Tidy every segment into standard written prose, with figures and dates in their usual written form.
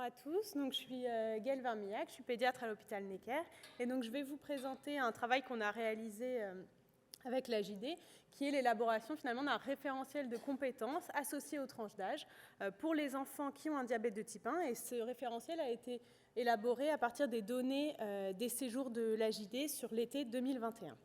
à tous, donc, je suis Gaëlle Vermillac, je suis pédiatre à l'hôpital Necker et donc je vais vous présenter un travail qu'on a réalisé avec l'AJD, qui est l'élaboration finalement d'un référentiel de compétences associé aux tranches d'âge pour les enfants qui ont un diabète de type 1, et ce référentiel a été élaboré à partir des données des séjours de l'AJD sur l'été 2021.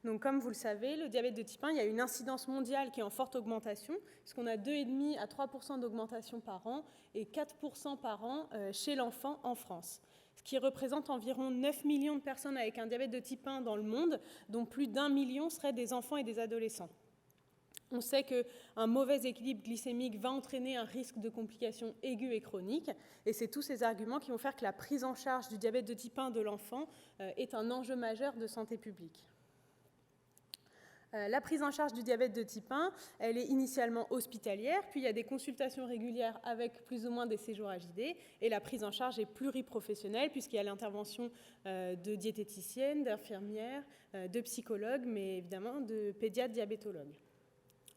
Donc, comme vous le savez, le diabète de type 1, il y a une incidence mondiale qui est en forte augmentation, puisqu'on a 2,5 à 3% d'augmentation par an et 4% par an chez l'enfant en France, ce qui représente environ 9 millions de personnes avec un diabète de type 1 dans le monde, dont plus d'1 million seraient des enfants et des adolescents. On sait qu'un mauvais équilibre glycémique va entraîner un risque de complications aiguës et chroniques, et c'est tous ces arguments qui vont faire que la prise en charge du diabète de type 1 de l'enfant est un enjeu majeur de santé publique. La prise en charge du diabète de type 1, elle est initialement hospitalière, puis il y a des consultations régulières avec plus ou moins des séjours AJD, et la prise en charge est pluriprofessionnelle puisqu'il y a l'intervention de diététiciennes, d'infirmières, de psychologues, mais évidemment de pédiatres diabétologues.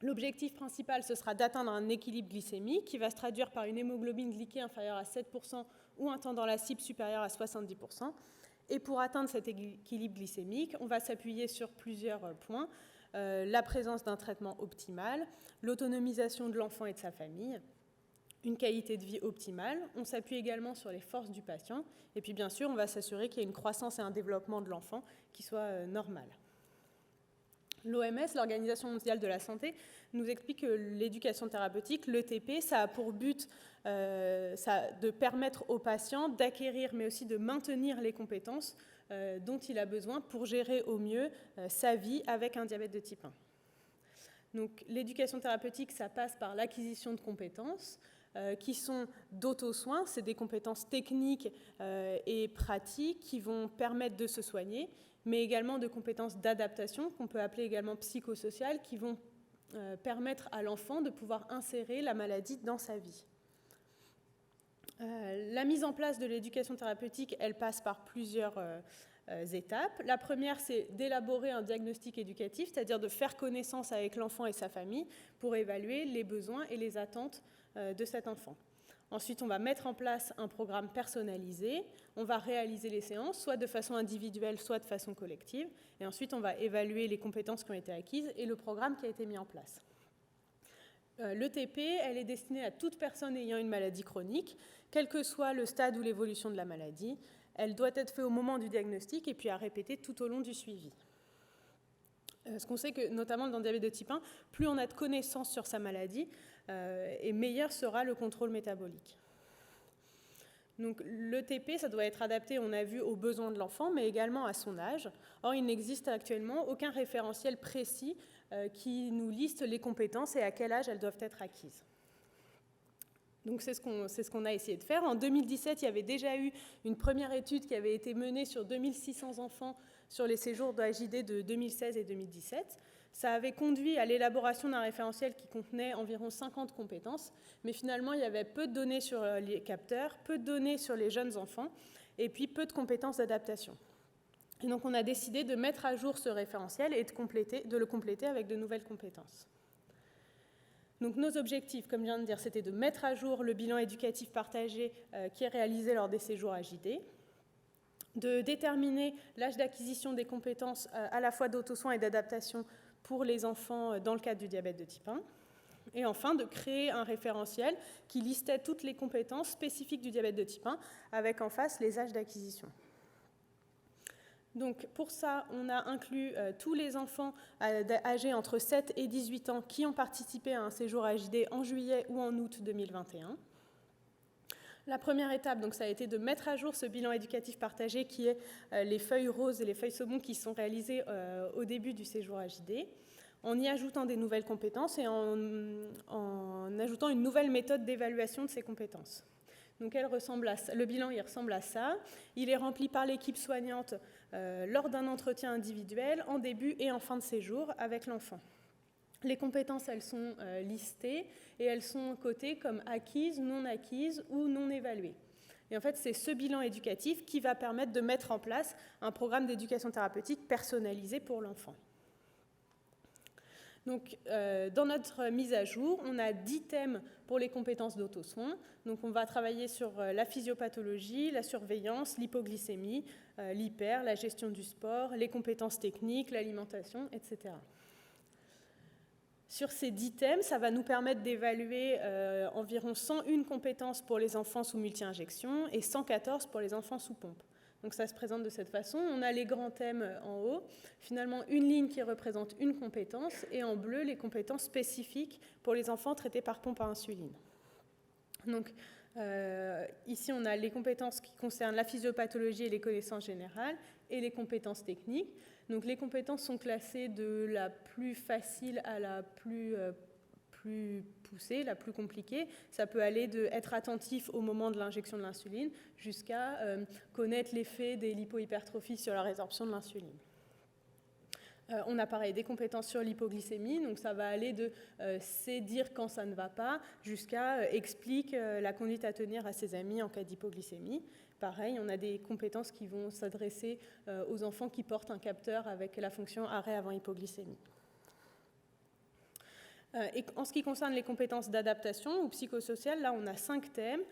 L'objectif principal, ce sera d'atteindre un équilibre glycémique qui va se traduire par une hémoglobine glyquée inférieure à 7% ou un temps dans la cible supérieur à 70%. Et pour atteindre cet équilibre glycémique, on va s'appuyer sur plusieurs points. La présence d'un traitement optimal, l'autonomisation de l'enfant et de sa famille, une qualité de vie optimale. On s'appuie également sur les forces du patient. Et puis bien sûr, on va s'assurer qu'il y ait une croissance et un développement de l'enfant qui soit normal. L'OMS, l'Organisation mondiale de la santé, nous explique que l'éducation thérapeutique, l'ETP, ça a pour but de permettre au patient d'acquérir, mais aussi de maintenir les compétences dont il a besoin pour gérer au mieux sa vie avec un diabète de type 1. Donc, l'éducation thérapeutique, ça passe par l'acquisition de compétences qui sont d'auto-soins, c'est des compétences techniques et pratiques qui vont permettre de se soigner, mais également de compétences d'adaptation, qu'on peut appeler également psychosociales, qui vont permettre à l'enfant de pouvoir insérer la maladie dans sa vie. La mise en place de l'éducation thérapeutique, elle passe par plusieurs étapes. La première, c'est d'élaborer un diagnostic éducatif, c'est-à-dire de faire connaissance avec l'enfant et sa famille pour évaluer les besoins et les attentes de cet enfant. Ensuite, on va mettre en place un programme personnalisé, on va réaliser les séances, soit de façon individuelle, soit de façon collective, et ensuite on va évaluer les compétences qui ont été acquises et le programme qui a été mis en place. L'ETP, elle est destinée à toute personne ayant une maladie chronique, quel que soit le stade ou l'évolution de la maladie. Elle doit être faite au moment du diagnostic et puis à répéter tout au long du suivi. Ce qu'on sait que, notamment dans le diabète de type 1, plus on a de connaissances sur sa maladie, et meilleur sera le contrôle métabolique. Donc, l'ETP, ça doit être adapté, on a vu, aux besoins de l'enfant, mais également à son âge. Or, il n'existe actuellement aucun référentiel précis qui nous liste les compétences et à quel âge elles doivent être acquises. Donc, c'est ce qu'on a essayé de faire. En 2017, il y avait déjà eu une première étude qui avait été menée sur 2600 enfants sur les séjours d'AJD de 2016 et 2017. Ça avait conduit à l'élaboration d'un référentiel qui contenait environ 50 compétences, mais finalement, il y avait peu de données sur les capteurs, peu de données sur les jeunes enfants, et puis peu de compétences d'adaptation. Et donc, on a décidé de mettre à jour ce référentiel et de le compléter avec de nouvelles compétences. Donc, nos objectifs, comme je viens de dire, c'était de mettre à jour le bilan éducatif partagé qui est réalisé lors des séjours AJD, de déterminer l'âge d'acquisition des compétences à la fois d'auto-soins et d'adaptation pour les enfants dans le cadre du diabète de type 1, et enfin de créer un référentiel qui listait toutes les compétences spécifiques du diabète de type 1, avec en face les âges d'acquisition. Donc pour ça, on a inclus tous les enfants âgés entre 7 et 18 ans qui ont participé à un séjour AJD en juillet ou en août 2021. La première étape, donc, ça a été de mettre à jour ce bilan éducatif partagé qui est les feuilles roses et les feuilles saumon qui sont réalisées au début du séjour AJD, en y ajoutant des nouvelles compétences et en ajoutant une nouvelle méthode d'évaluation de ces compétences. Donc le bilan il ressemble à ça. Il est rempli par l'équipe soignante lors d'un entretien individuel en début et en fin de séjour avec l'enfant. Les compétences, elles sont listées et elles sont cotées comme acquises, non acquises ou non évaluées. Et en fait, c'est ce bilan éducatif qui va permettre de mettre en place un programme d'éducation thérapeutique personnalisé pour l'enfant. Donc, dans notre mise à jour, on a 10 thèmes pour les compétences d'auto-soin. Donc, on va travailler sur la physiopathologie, la surveillance, l'hypoglycémie, l'hyper, la gestion du sport, les compétences techniques, l'alimentation, etc. Sur ces 10 thèmes, ça va nous permettre d'évaluer environ 101 compétences pour les enfants sous multi-injection et 114 pour les enfants sous pompe. Donc ça se présente de cette façon. On a les grands thèmes en haut, finalement une ligne qui représente une compétence, et en bleu, les compétences spécifiques pour les enfants traités par pompe à insuline. Donc ici, on a les compétences qui concernent la physiopathologie et les connaissances générales, et les compétences techniques. Donc les compétences sont classées de la plus facile à la plus poussée, la plus compliquée. Ça peut aller de être attentif au moment de l'injection de l'insuline jusqu'à connaître l'effet des lipohypertrophies sur la résorption de l'insuline. On a pareil des compétences sur l'hypoglycémie, donc ça va aller de c'est dire quand ça ne va pas jusqu'à explique la conduite à tenir à ses amis en cas d'hypoglycémie. Pareil, on a des compétences qui vont s'adresser aux enfants qui portent un capteur avec la fonction arrêt avant hypoglycémie. Et en ce qui concerne les compétences d'adaptation ou psychosociales, là on a 5 thèmes.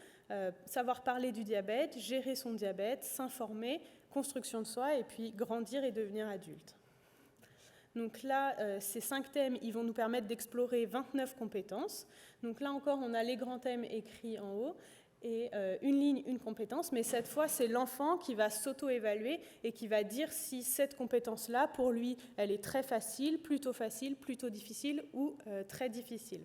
Savoir parler du diabète, gérer son diabète, s'informer, construction de soi et puis grandir et devenir adulte. Donc là, ces 5 thèmes, ils vont nous permettre d'explorer 29 compétences. Donc là encore, on a les grands thèmes écrits en haut et une ligne, une compétence, mais cette fois, c'est l'enfant qui va s'auto-évaluer et qui va dire si cette compétence-là, pour lui, elle est très facile, plutôt difficile ou très difficile.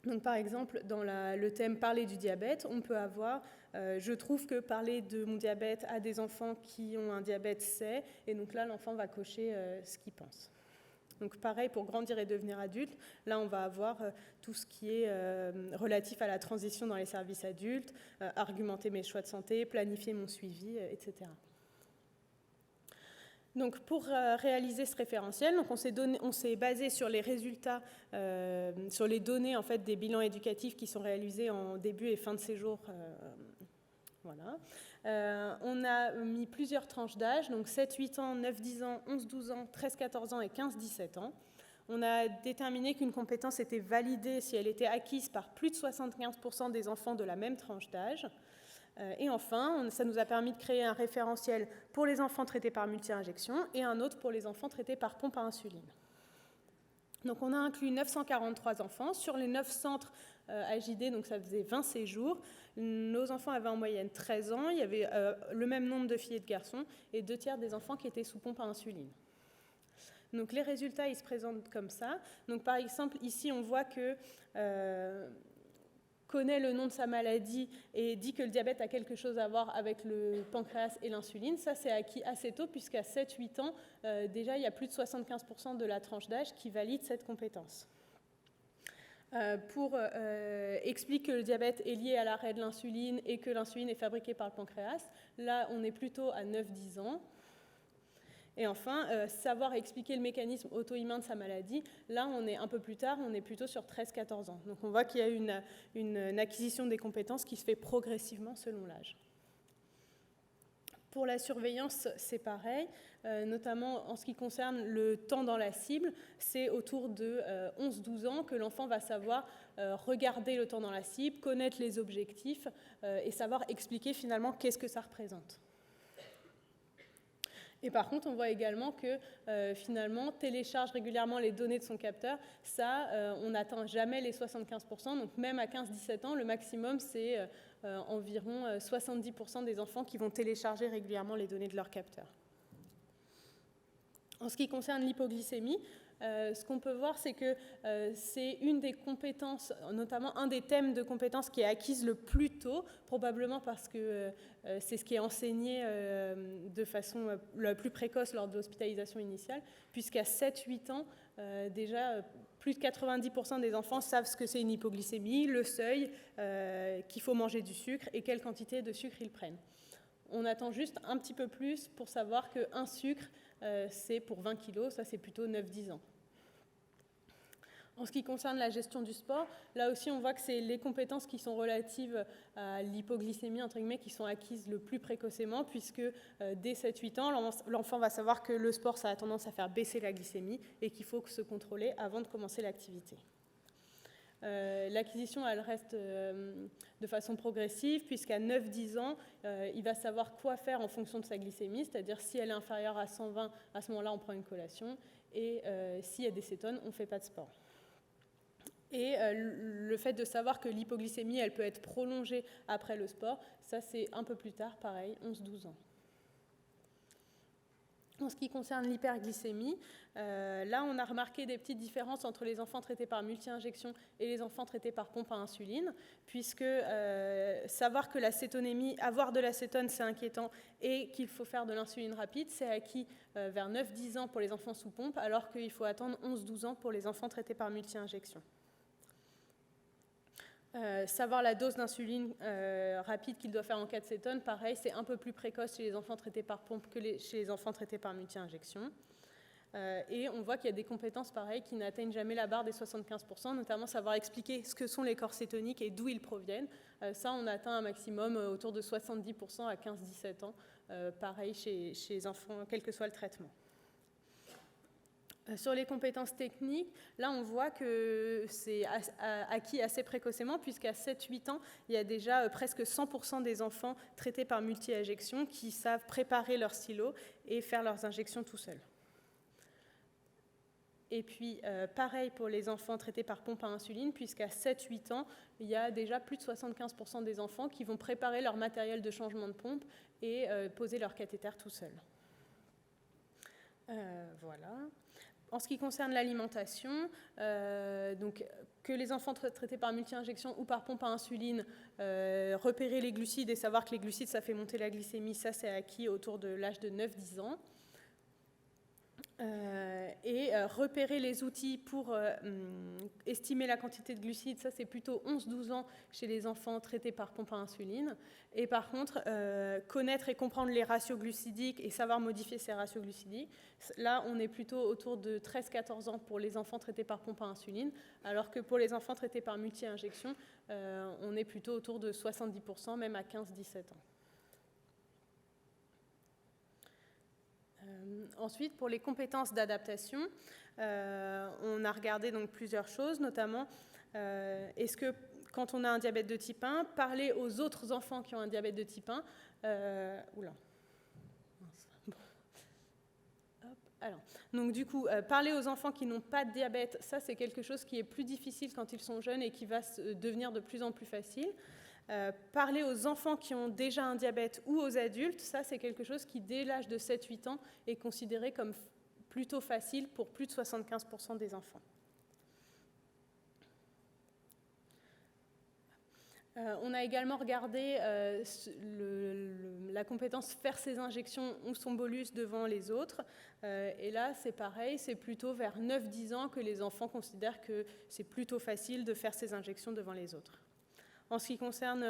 Donc, par exemple, dans le thème « Parler du diabète », on peut avoir je trouve que parler de mon diabète à des enfants qui ont un diabète, c'est... » Et donc là, l'enfant va cocher ce qu'il pense. Donc pareil, pour grandir et devenir adulte, là, on va avoir tout ce qui est relatif à la transition dans les services adultes, argumenter mes choix de santé, planifier mon suivi, etc. Donc, pour réaliser ce référentiel, donc on s'est basé sur les résultats, sur les données en fait, des bilans éducatifs qui sont réalisés en début et fin de séjour. Voilà. On a mis plusieurs tranches d'âge, donc 7-8 ans, 9-10 ans, 11-12 ans, 13-14 ans et 15-17 ans. On a déterminé qu'une compétence était validée si elle était acquise par plus de 75% des enfants de la même tranche d'âge. Et enfin, ça nous a permis de créer un référentiel pour les enfants traités par multi-injection et un autre pour les enfants traités par pompe à insuline. Donc on a inclus 943 enfants sur les 9 centres AJD, donc ça faisait 20 séjours. Nos enfants avaient en moyenne 13 ans, il y avait le même nombre de filles et de garçons et 2/3 des enfants qui étaient sous pompe à insuline. Donc les résultats, ils se présentent comme ça. Donc par exemple, ici on voit que connaît le nom de sa maladie et dit que le diabète a quelque chose à voir avec le pancréas et l'insuline. Ça, c'est acquis assez tôt, puisqu'à 7-8 ans, déjà, il y a plus de 75% de la tranche d'âge qui valide cette compétence. Pour expliquer que le diabète est lié à l'arrêt de l'insuline et que l'insuline est fabriquée par le pancréas, là, on est plutôt à 9-10 ans. Et enfin, savoir expliquer le mécanisme auto-immun de sa maladie, là, on est un peu plus tard, on est plutôt sur 13-14 ans. Donc on voit qu'il y a une acquisition des compétences qui se fait progressivement selon l'âge. Pour la surveillance, c'est pareil, notamment en ce qui concerne le temps dans la cible, c'est autour de 11-12 ans que l'enfant va savoir regarder le temps dans la cible, connaître les objectifs et savoir expliquer finalement qu'est-ce que ça représente. Et par contre, on voit également que finalement, télécharge régulièrement les données de son capteur. Ça, on n'atteint jamais les 75%. Donc même à 15-17 ans, le maximum, c'est environ 70% des enfants qui vont télécharger régulièrement les données de leur capteur. En ce qui concerne l'hypoglycémie, ce qu'on peut voir, c'est que c'est une des compétences, notamment un des thèmes de compétences qui est acquise le plus tôt, probablement parce que c'est ce qui est enseigné de façon la plus précoce lors de l'hospitalisation initiale, puisqu'à 7-8 ans, déjà, plus de 90% des enfants savent ce que c'est une hypoglycémie, le seuil, qu'il faut manger du sucre et quelle quantité de sucre ils prennent. On attend juste un petit peu plus pour savoir qu'un sucre, c'est pour 20 kg, ça c'est plutôt 9-10 ans. En ce qui concerne la gestion du sport, là aussi on voit que c'est les compétences qui sont relatives à l'hypoglycémie, entre guillemets, qui sont acquises le plus précocement, puisque dès 7-8 ans, l'enfant va savoir que le sport, ça a tendance à faire baisser la glycémie et qu'il faut se contrôler avant de commencer l'activité. L'acquisition, elle reste de façon progressive, puisqu'à 9-10 ans, il va savoir quoi faire en fonction de sa glycémie, c'est-à-dire si elle est inférieure à 120, à ce moment-là, on prend une collation, et s'il y a des cétones, on ne fait pas de sport. Et le fait de savoir que l'hypoglycémie, elle peut être prolongée après le sport, ça c'est un peu plus tard, pareil, 11-12 ans. En ce qui concerne l'hyperglycémie, là on a remarqué des petites différences entre les enfants traités par multi-injection et les enfants traités par pompe à insuline, puisque savoir que la cétonémie, avoir de l'acétone, c'est inquiétant, et qu'il faut faire de l'insuline rapide, c'est acquis vers 9-10 ans pour les enfants sous pompe, alors qu'il faut attendre 11-12 ans pour les enfants traités par multi-injection. Savoir la dose d'insuline rapide qu'il doit faire en cas de cétone, pareil, c'est un peu plus précoce chez les enfants traités par pompe que chez les enfants traités par multi-injection. Et on voit qu'il y a des compétences pareilles qui n'atteignent jamais la barre des 75%, notamment savoir expliquer ce que sont les corps cétoniques et d'où ils proviennent. Ça, on atteint un maximum autour de 70% à 15-17 ans, pareil chez les enfants, quel que soit le traitement. Sur les compétences techniques, là on voit que c'est acquis assez précocement, puisqu'à 7-8 ans, il y a déjà presque 100% des enfants traités par multi-injection qui savent préparer leur stylo et faire leurs injections tout seuls. Et puis, pareil pour les enfants traités par pompe à insuline, puisqu'à 7-8 ans, il y a déjà plus de 75% des enfants qui vont préparer leur matériel de changement de pompe et poser leur cathéter tout seuls. Voilà. En ce qui concerne l'alimentation, donc, que les enfants traités par multi-injection ou par pompe à insuline, repérer les glucides et savoir que les glucides, ça fait monter la glycémie, ça c'est acquis autour de l'âge de 9-10 ans. Et repérer les outils pour estimer la quantité de glucides, ça c'est plutôt 11-12 ans chez les enfants traités par pompe à insuline. Et par contre, connaître et comprendre les ratios glucidiques et savoir modifier ces ratios glucidiques, là on est plutôt autour de 13-14 ans pour les enfants traités par pompe à insuline, alors que pour les enfants traités par multi-injection, on est plutôt autour de 70%, même à 15-17 ans. Ensuite, pour les compétences d'adaptation, on a regardé donc plusieurs choses, notamment est-ce que quand on a un diabète de type 1, parler aux autres enfants qui ont un diabète de type 1, alors, donc du coup, parler aux enfants qui n'ont pas de diabète, ça c'est quelque chose qui est plus difficile quand ils sont jeunes et qui va devenir de plus en plus facile. Parler aux enfants qui ont déjà un diabète ou aux adultes, ça c'est quelque chose qui dès l'âge de 7-8 ans est considéré comme plutôt facile pour plus de 75% des enfants. On a également regardé la compétence faire ses injections ou son bolus devant les autres. Et là, c'est pareil, c'est plutôt vers 9-10 ans que les enfants considèrent que c'est plutôt facile de faire ses injections devant les autres. En ce qui concerne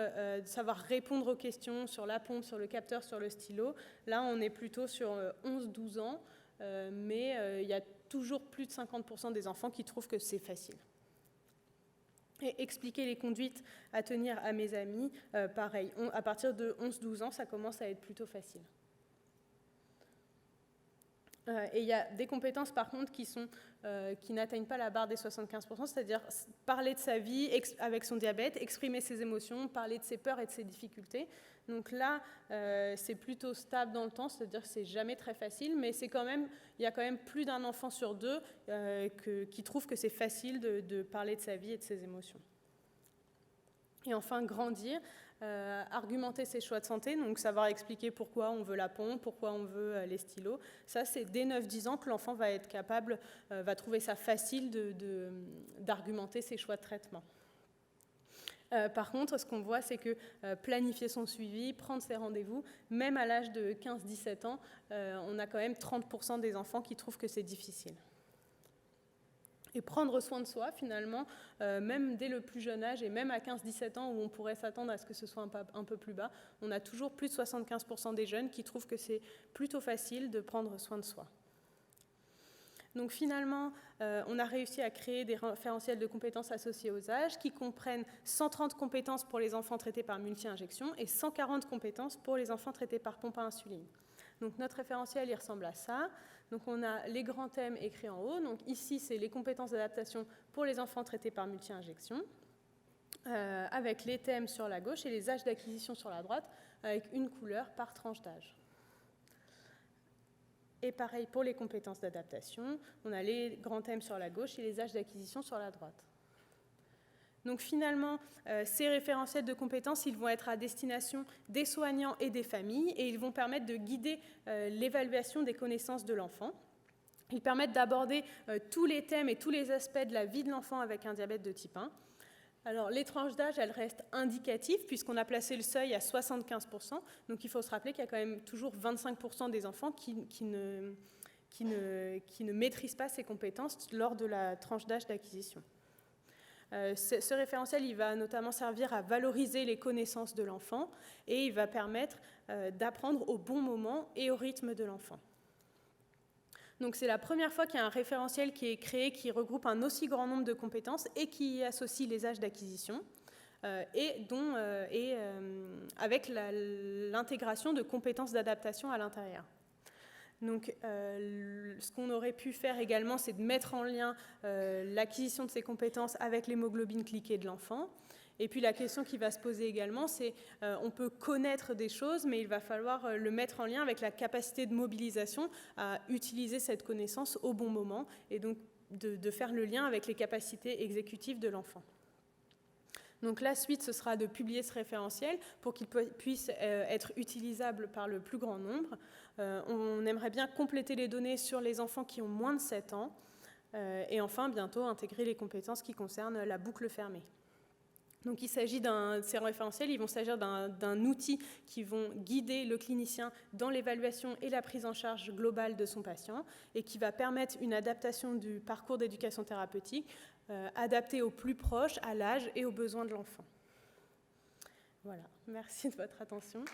savoir répondre aux questions sur la pompe, sur le capteur, sur le stylo, là, on est plutôt sur 11-12 ans, mais il y a toujours plus de 50% des enfants qui trouvent que c'est facile. Et expliquer les conduites à tenir à mes amis, pareil, à partir de 11-12 ans, ça commence à être plutôt facile. Et il y a des compétences, par contre, qui n'atteignent pas la barre des 75%, c'est-à-dire parler de sa vie avec son diabète, exprimer ses émotions, parler de ses peurs et de ses difficultés. Donc là, c'est plutôt stable dans le temps, c'est-à-dire que c'est jamais très facile, mais il y a quand même plus d'un enfant sur deux qui trouve que c'est facile de parler de sa vie et de ses émotions. Et enfin, grandir, argumenter ses choix de santé, donc savoir expliquer pourquoi on veut la pompe, pourquoi on veut les stylos. Ça, c'est dès 9-10 ans que l'enfant va être capable, va trouver ça facile d'argumenter ses choix de traitement. Par contre, ce qu'on voit, c'est que planifier son suivi, prendre ses rendez-vous, même à l'âge de 15-17 ans, on a quand même 30% des enfants qui trouvent que c'est difficile. Et prendre soin de soi, finalement, même dès le plus jeune âge, et même à 15-17 ans, où on pourrait s'attendre à ce que ce soit un peu plus bas, on a toujours plus de 75% des jeunes qui trouvent que c'est plutôt facile de prendre soin de soi. Donc finalement, on a réussi à créer des référentiels de compétences associés aux âges qui comprennent 130 compétences pour les enfants traités par multi-injection et 140 compétences pour les enfants traités par pompe à insuline. Donc notre référentiel, il ressemble à ça. Donc on a les grands thèmes écrits en haut. Donc ici, c'est les compétences d'adaptation pour les enfants traités par multi-injection, avec les thèmes sur la gauche et les âges d'acquisition sur la droite, avec une couleur par tranche d'âge. Et pareil pour les compétences d'adaptation, on a les grands thèmes sur la gauche et les âges d'acquisition sur la droite. Donc finalement, ces référentiels de compétences, ils vont être à destination des soignants et des familles et ils vont permettre de guider l'évaluation des connaissances de l'enfant. Ils permettent d'aborder tous les thèmes et tous les aspects de la vie de l'enfant avec un diabète de type 1. Alors, les tranches d'âge, elles restent indicatives puisqu'on a placé le seuil à 75%. Donc, il faut se rappeler qu'il y a quand même toujours 25% des enfants qui ne maîtrisent pas ces compétences lors de la tranche d'âge d'acquisition. Ce référentiel, il va notamment servir à valoriser les connaissances de l'enfant et il va permettre d'apprendre au bon moment et au rythme de l'enfant. Donc c'est la première fois qu'il y a un référentiel qui est créé qui regroupe un aussi grand nombre de compétences et qui associe les âges d'acquisition avec l'intégration de compétences d'adaptation à l'intérieur. Donc ce qu'on aurait pu faire également, c'est de mettre en lien l'acquisition de ces compétences avec l'hémoglobine cliquée de l'enfant. Et puis la question qui va se poser également, c'est on peut connaître des choses, mais il va falloir le mettre en lien avec la capacité de mobilisation à utiliser cette connaissance au bon moment et donc de faire le lien avec les capacités exécutives de l'enfant. Donc la suite, ce sera de publier ce référentiel pour qu'il puisse être utilisable par le plus grand nombre. On aimerait bien compléter les données sur les enfants qui ont moins de 7 ans et enfin bientôt intégrer les compétences qui concernent la boucle fermée. Donc il s'agit ces référentiels, ils vont s'agir d'un outil qui vont guider le clinicien dans l'évaluation et la prise en charge globale de son patient et qui va permettre une adaptation du parcours d'éducation thérapeutique adapté au plus proche, à l'âge et aux besoins de l'enfant. Voilà, merci de votre attention.